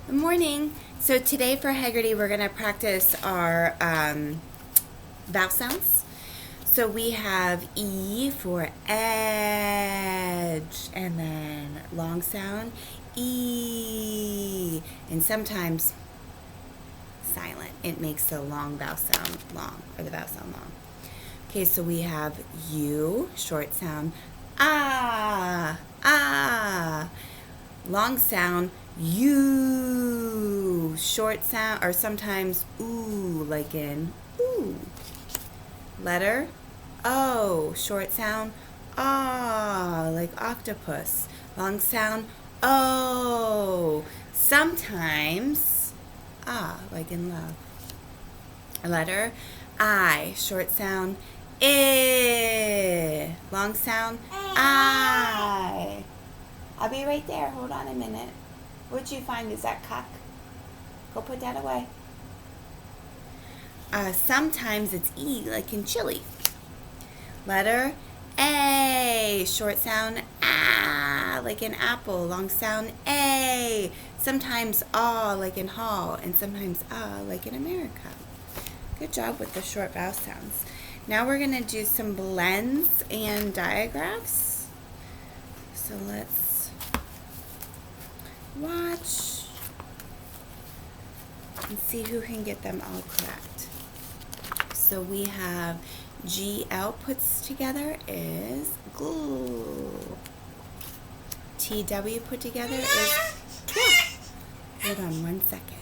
Good morning. So today for Heggerty, we're going to practice our vowel sounds. So we have E for edge, and then long sound, E, and sometimes silent. It makes the long vowel sound long, or the vowel sound long. Okay, so we have U, short sound, ah, ah. Long sound, U, short sound, or sometimes ooh, like in ooh. Letter O, short sound, ah, like octopus. Long sound, O. Sometimes ah, like in love. Letter I, short sound, I. Long sound, I. I'll be right there. Hold on a minute. What'd you find? Is that cock? Go put that away. Sometimes it's E, like in chili. Letter A, short sound, ah, like in apple. Long sound, A. Sometimes ah, like in hall, and sometimes ah, like in America. Good job with the short vowel sounds. Now we're going to do some blends and digraphs. So let's watch and see who can get them all correct. So we have GL puts together is glue. TW put together is twirl. Hold on one second.